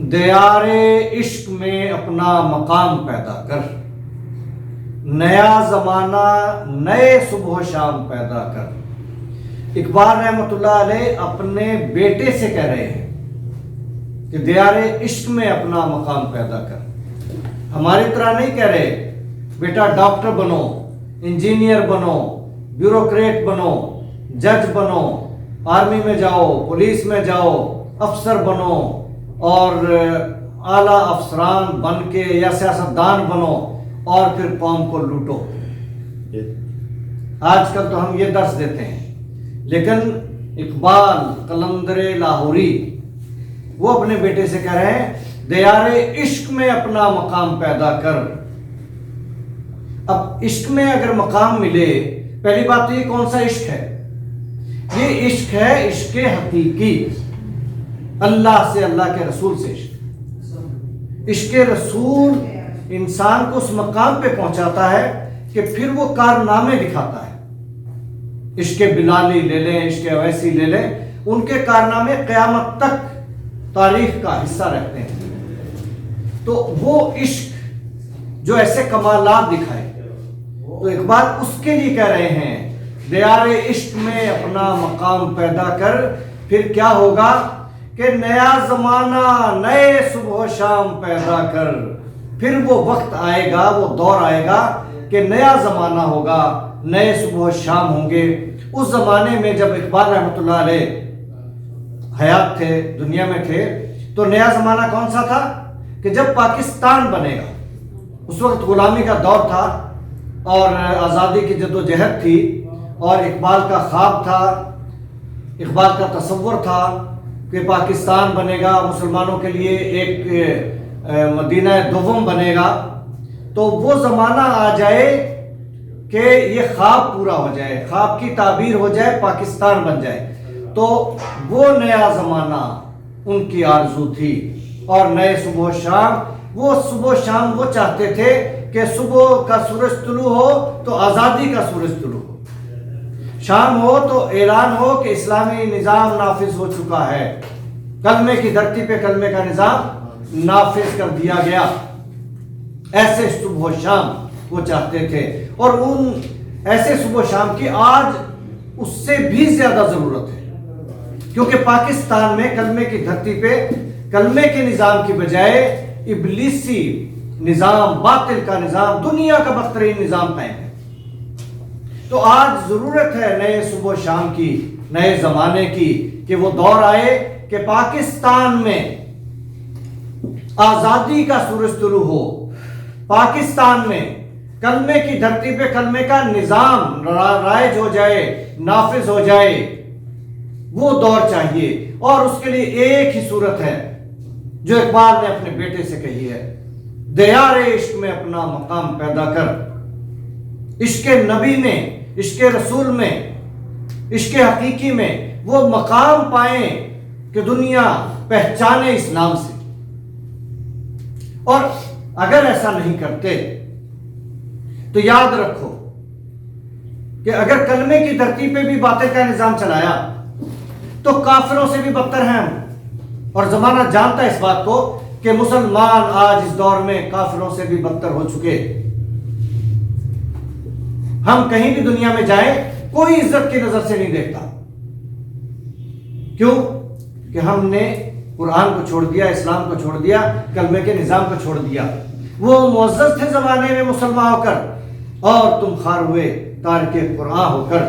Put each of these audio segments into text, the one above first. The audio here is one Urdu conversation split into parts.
دیار عشق میں اپنا مقام پیدا کر، نیا زمانہ نئے صبح و شام پیدا کر۔ اقبال رحمۃ اللہ علیہ اپنے بیٹے سے کہہ رہے ہیں کہ دیار عشق میں اپنا مقام پیدا کر۔ ہماری طرح نہیں کہہ رہے بیٹا ڈاکٹر بنو، انجینئر بنو، بیوروکریٹ بنو، جج بنو، آرمی میں جاؤ، پولیس میں جاؤ، افسر بنو اور اعلیٰ افسران بن کے یا سیاستدان بنو اور پھر قوم کو لوٹو۔ آج کل تو ہم یہ درس دیتے ہیں، لیکن اقبال قلندر لاہوری وہ اپنے بیٹے سے کہہ رہے ہیں دیار عشق میں اپنا مقام پیدا کر۔ اب عشق میں اگر مقام ملے، پہلی بات تو یہ کون سا عشق ہے؟ یہ عشق ہے عشق حقیقی، اللہ سے، اللہ کے رسول سے عشق۔ عشق رسول انسان کو اس مقام پہ پہنچاتا ہے کہ پھر وہ کارنامے دکھاتا ہے۔ عشق بلالی لے لیں، عشق اویسی لے لیں، ان کے کارنامے قیامت تک تاریخ کا حصہ رہتے ہیں۔ تو وہ عشق جو ایسے کمالات دکھائے، تو اقبال اس کے لیے کہہ رہے ہیں دیار عشق میں اپنا مقام پیدا کر، پھر کیا ہوگا کہ نیا زمانہ نئے صبح و شام پیدا کر۔ پھر وہ وقت آئے گا، وہ دور آئے گا کہ نیا زمانہ ہوگا، نئے صبح و شام ہوں گے۔ اس زمانے میں جب اقبال رحمۃ اللہ علیہ حیات تھے، دنیا میں تھے، تو نیا زمانہ کون سا تھا کہ جب پاکستان بنے گا۔ اس وقت غلامی کا دور تھا اور آزادی کی جدوجہد تھی، اور اقبال کا خواب تھا، اقبال کا تصور تھا کہ پاکستان بنے گا، مسلمانوں کے لیے ایک مدینہ دوم بنے گا۔ تو وہ زمانہ آ جائے کہ یہ خواب پورا ہو جائے، خواب کی تعبیر ہو جائے، پاکستان بن جائے۔ تو وہ نیا زمانہ ان کی آرزو تھی، اور نئے صبح و شام، وہ صبح و شام وہ چاہتے تھے کہ صبح کا سورج طلوع ہو تو آزادی کا سورج طلوع ہو، شام ہو تو اعلان ہو کہ اسلامی نظام نافذ ہو چکا ہے، کلمے کی دھرتی پہ کلمے کا نظام نافذ کر دیا گیا۔ ایسے صبح و شام وہ چاہتے تھے، اور ان ایسے صبح و شام کی آج اس سے بھی زیادہ ضرورت ہے، کیونکہ پاکستان میں کلمے کی دھرتی پہ کلمے کے نظام کی بجائے ابلیسی نظام، باطل کا نظام، دنیا کا بدترین نظام قائم ہے۔ تو آج ضرورت ہے نئے صبح و شام کی، نئے زمانے کی، کہ وہ دور آئے کہ پاکستان میں آزادی کا سورج طلوع ہو، پاکستان میں کلمے کی دھرتی پہ کلمے کا نظام رائج ہو جائے، نافذ ہو جائے۔ وہ دور چاہیے، اور اس کے لیے ایک ہی صورت ہے جو اقبال نے اپنے بیٹے سے کہی ہے، دیار عشق میں اپنا مقام پیدا کر۔ عشق نبی میں، عشق رسول میں، عشق حقیقی میں وہ مقام پائیں کہ دنیا پہچانے اسلام سے۔ اور اگر ایسا نہیں کرتے تو یاد رکھو کہ اگر کلمے کی دھرتی پہ بھی باطل کا نظام چلایا تو کافروں سے بھی بدتر ہیں ہم، اور زمانہ جانتا ہے اس بات کو کہ مسلمان آج اس دور میں کافروں سے بھی بدتر ہو چکے۔ ہم کہیں بھی دنیا میں جائیں، کوئی عزت کی نظر سے نہیں دیکھتا۔ کیوں؟ کہ ہم نے قرآن کو چھوڑ دیا، اسلام کو چھوڑ دیا، کلمے کے نظام کو چھوڑ دیا۔ وہ معزز تھے زمانے میں مسلمان ہو کر، اور تم خار ہوئے تارک قرآن ہو کر۔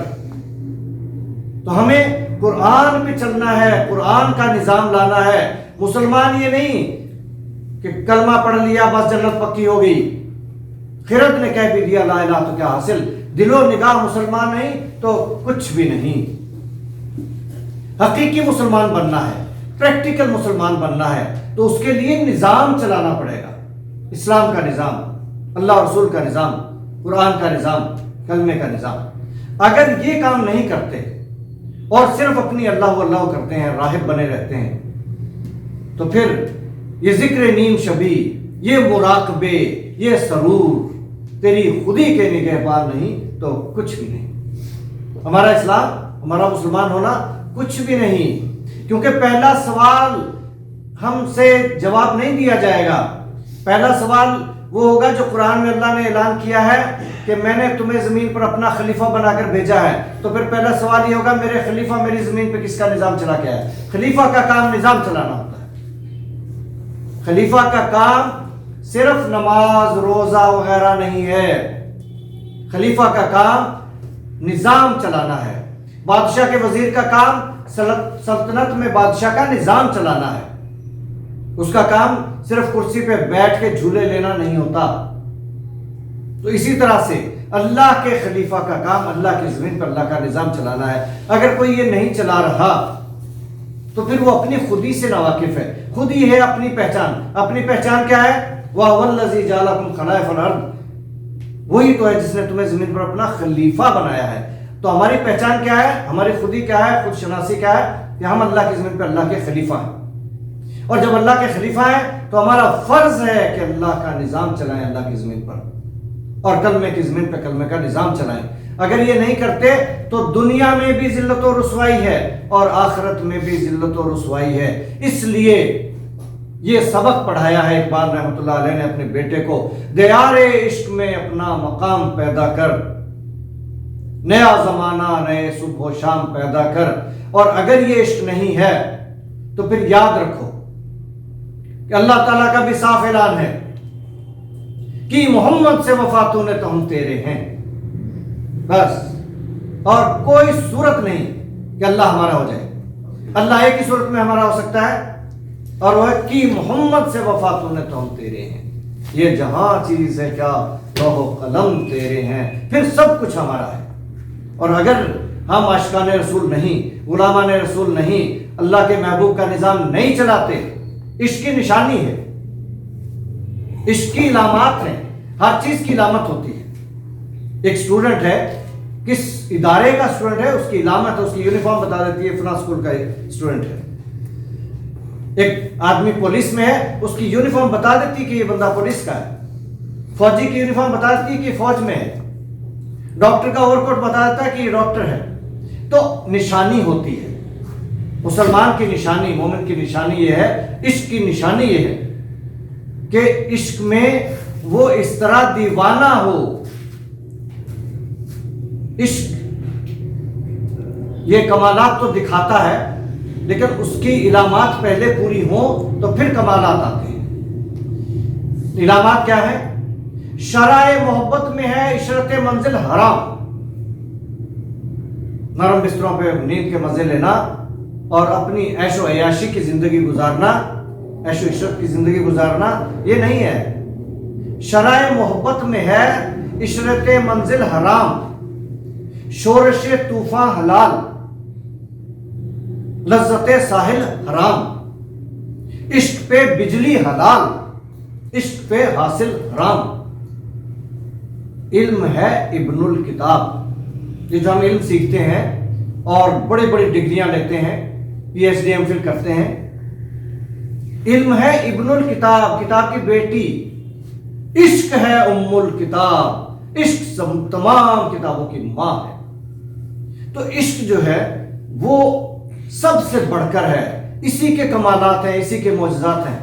تو ہمیں قرآن پہ چلنا ہے، قرآن کا نظام لانا ہے۔ مسلمان یہ نہیں کہ کلمہ پڑھ لیا بس جنت پکی ہو گئی، خرد نے کہہ بھی دیا لا الہ تو کیا حاصل، دل و نگاہ مسلمان نہیں تو کچھ بھی نہیں۔ حقیقی مسلمان بننا ہے، پریکٹیکل مسلمان بننا ہے، تو اس کے لیے نظام چلانا پڑے گا، اسلام کا نظام، اللہ رسول کا نظام، قرآن کا نظام، کلمے کا نظام۔ اگر یہ کام نہیں کرتے اور صرف اپنی اللہ اللہ کرتے ہیں، راہب بنے رہتے ہیں، تو پھر یہ ذکر نیم شبی، یہ مراقبے، یہ سرور تیری خودی کے نگہبان نہیں تو کچھ بھی نہیں۔ ہمارا اسلام، ہمارا مسلمان ہونا کچھ بھی نہیں، کیونکہ پہلا سوال ہم سے جواب نہیں دیا جائے گا. پہلا سوال وہ ہوگا جو قرآن میں اللہ نے اعلان کیا ہے کہ میں نے تمہیں زمین پر اپنا خلیفہ بنا کر بھیجا ہے. تو پھر پہلا سوال یہ ہوگا میرے خلیفہ میری زمین پہ کس کا نظام چلا کے آیا؟ خلیفہ کا کام نظام چلانا ہوتا ہے. خلیفہ کا کام صرف نماز روزہ وغیرہ نہیں ہے. خلیفہ کا کام نظام چلانا ہے. بادشاہ کے وزیر کا کام سلطنت میں بادشاہ کا نظام چلانا ہے. اس کا کام صرف کرسی پہ بیٹھ کے جھولے لینا نہیں ہوتا. تو اسی طرح سے اللہ کے خلیفہ کا کام اللہ کی زمین پر اللہ کا نظام چلانا ہے. اگر کوئی یہ نہیں چلا رہا تو پھر وہ اپنی خودی سے ناواقف ہے. خود ہی ہے اپنی پہچان. اپنی پہچان کیا ہے؟ وَهُوَ الَّذِي جَعَلَكُمْ خَلَائِفَ الْأَرْضِ. وہی تو ہے جس نے تمہیں زمین پر اپنا خلیفہ بنایا ہے. تو ہماری پہچان کیا ہے؟ ہماری خودی کیا ہے؟ خود شناسی کیا ہے؟ کہ ہم اللہ کی زمین پہ اللہ کے خلیفہ ہیں. اور جب اللہ کے خلیفہ ہیں تو ہمارا فرض ہے کہ اللہ کا نظام چلائیں اللہ کی زمین پر, اور کلمے کی زمین پہ کلمے کا نظام چلائیں. اگر یہ نہیں کرتے تو دنیا میں بھی ذلت و رسوائی ہے اور آخرت میں بھی ذلت و رسوائی ہے. اس لیے یہ سبق پڑھایا ہے اقبال رحمۃ اللہ علیہ نے اپنے بیٹے کو, دیار عشق میں اپنا مقام پیدا کر, نیا زمانہ نئے صبح و شام پیدا کر. اور اگر یہ عشق نہیں ہے تو پھر یاد رکھو کہ اللہ تعالیٰ کا بھی صاف اعلان ہے کہ محمد سے وفاتوں نے تو ہم تیرے ہیں بس, اور کوئی صورت نہیں کہ اللہ ہمارا ہو جائے. اللہ ایک ہی صورت میں ہمارا ہو سکتا ہے اور وہ ہے کہ محمد سے وفاتوں نے تو ہم تیرے ہیں. یہ جہاں چیز ہے کیا لوح و قلم تیرے ہیں, پھر سب کچھ ہمارا ہے. اور اگر ہم عاشقان رسول نہیں, غلامان رسول نہیں, اللہ کے محبوب کا نظام نہیں چلاتے, عشق کی نشانی ہے, عشق کی علامات ہیں, ہر چیز کی علامت ہوتی ہے. ایک اسٹوڈنٹ ہے, کس ادارے کا اسٹوڈنٹ ہے, اس کی علامت ہے, اس کی یونیفارم بتا دیتی ہے فلاں اسکول کا اسٹوڈنٹ ہے. ایک آدمی پولیس میں ہے, اس کی یونیفارم بتا دیتی کہ یہ بندہ پولیس کا ہے. فوجی کی یونیفارم بتا دیتی کہ یہ فوج میں ہے. ڈاکٹر کا اوور کوٹ بتا دیتا ہے کہ یہ ڈاکٹر ہے. تو نشانی ہوتی ہے. مسلمان کی نشانی, مومن کی نشانی یہ ہے, عشق کی نشانی یہ ہے کہ عشق میں وہ اس طرح دیوانہ ہو. عشق یہ کمالات تو دکھاتا ہے لیکن اس کی علامات پہلے پوری ہوں تو پھر کمالات آتے ہیں. علامات کیا ہے؟ شرائع محبت میں ہے عشرت منزل حرام. نرم بستروں پہ نیند کے مزے لینا اور اپنی عیش و عیاشی کی زندگی گزارنا, عیش و عشرت کی زندگی گزارنا, یہ نہیں ہے. شرائع محبت میں ہے عشرت منزل حرام, شورش طوفان حلال, لذت ساحل حرام, عشق پہ بجلی حلال, عشق پہ حاصل حرام. علم ہے ابن الکتاب. یہ جو ہم علم سیکھتے ہیں اور بڑی بڑی ڈگریاں لیتے ہیں, P H D M phil کرتے ہیں, علم ہے ابن الکتاب, کتاب کی بیٹی. عشق ہے ام الکتاب, عشق تمام کتابوں کی ماں ہے. تو عشق جو ہے وہ سب سے بڑھ کر ہے, اسی کے کمالات ہیں, اسی کے معجزات ہیں.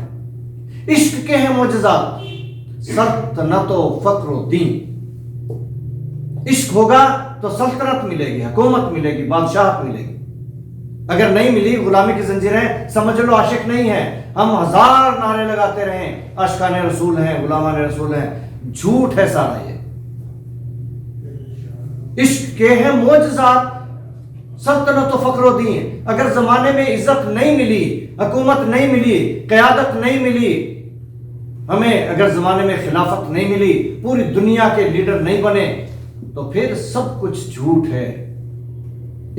عشق کے ہیں معجزات, سلطنت و فقر و دین. عشق ہوگا تو سلطنت ملے گی, حکومت ملے گی, بادشاہت ملے گی. اگر نہیں ملی, غلامی کی زنجیریں, سمجھ لو عاشق نہیں ہے. ہم ہزار نعرے لگاتے رہیں عاشقان رسول ہیں, غلامان رسول ہیں, جھوٹ ہے سارا یہ. عشق کے ہیں معجزات, سلطنت و فقر و دین. اگر زمانے میں عزت نہیں ملی, حکومت نہیں ملی, قیادت نہیں ملی, ہمیں اگر زمانے میں خلافت نہیں ملی, پوری دنیا کے لیڈر نہیں بنے, تو پھر سب کچھ جھوٹ ہے.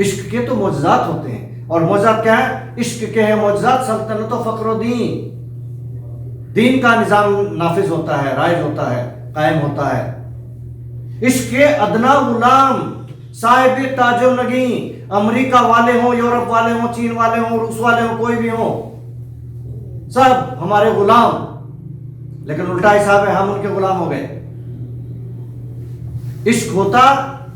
عشق کے تو معجزات ہوتے ہیں, اور معجزات کیا ہے؟ عشق کے ہیں معجزات, سلطنت و فقر و دین. دین کا نظام نافذ ہوتا ہے, رائج ہوتا ہے, قائم ہوتا ہے. عشق کے ادنا غلام, صاحب تاج و نگیں, امریکہ والے ہوں, یورپ والے ہوں, چین والے ہوں, روس والے ہوں, کوئی بھی ہوں, سب ہمارے غلام. لیکن الٹا حساب ہے, ہم ان کے غلام ہو گئے. عشق ہوتا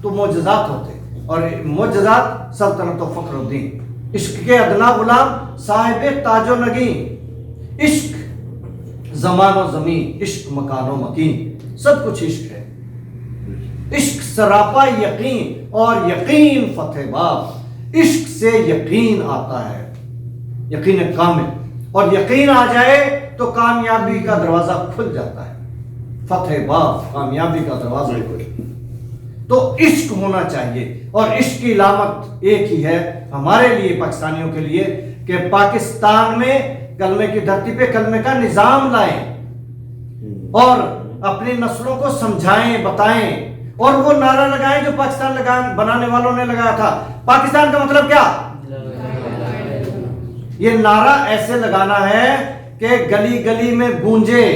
تو معجزات ہوتے, اور معجزات سلطنت و فخر الدین. عشق کے ادنا غلام, صاحب تاج و نگیں, عشق زمان و زمین، عشق مکان و مکین، سب کچھ عشق ہے۔ عشق سراپا یقین اور یقین فتح باب، عشق سے یقین آتا ہے، یقین کامل، اور یقین آ جائے تو کامیابی کا دروازہ کھل جاتا ہے، فتح باب، کامیابی کا دروازہ کھل۔ تو عشق ہونا چاہیے، اور عشق کی علامت ایک ہی ہے ہمارے لیے، پاکستانیوں کے لیے، کہ پاکستان میں کلمے کی دھرتی پہ کلمے کا نظام لائیں اور اپنی نسلوں کو سمجھائیں، بتائیں، اور وہ نعرہ لگائیں جو پاکستان بنانے والوں نے لگایا تھا۔ پاکستان کا مطلب کیا؟ یہ نعرہ ایسے لگانا ہے کہ گلی گلی میں گونجے،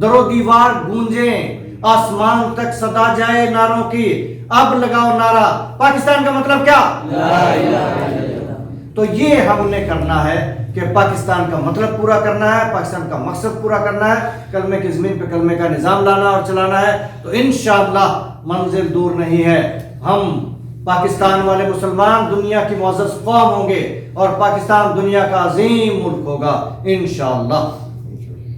در و دیوار گونجیں، آسمان تک صدا جائے نعروں کی۔ اب لگاؤ نعرہ، پاکستان کا مطلب کیا؟ لا الہ الا اللہ۔ تو یہ ہم نے کرنا ہے کہ پاکستان کا مطلب پورا کرنا ہے، پاکستان کا مقصد پورا کرنا ہے، کلمے کی زمین پہ کلمے کا نظام لانا اور چلانا ہے، تو انشاءاللہ منزل دور نہیں ہے۔ ہم پاکستان والے مسلمان دنیا کی معزز قوم ہوں گے، اور پاکستان دنیا کا عظیم ملک ہوگا انشاءاللہ۔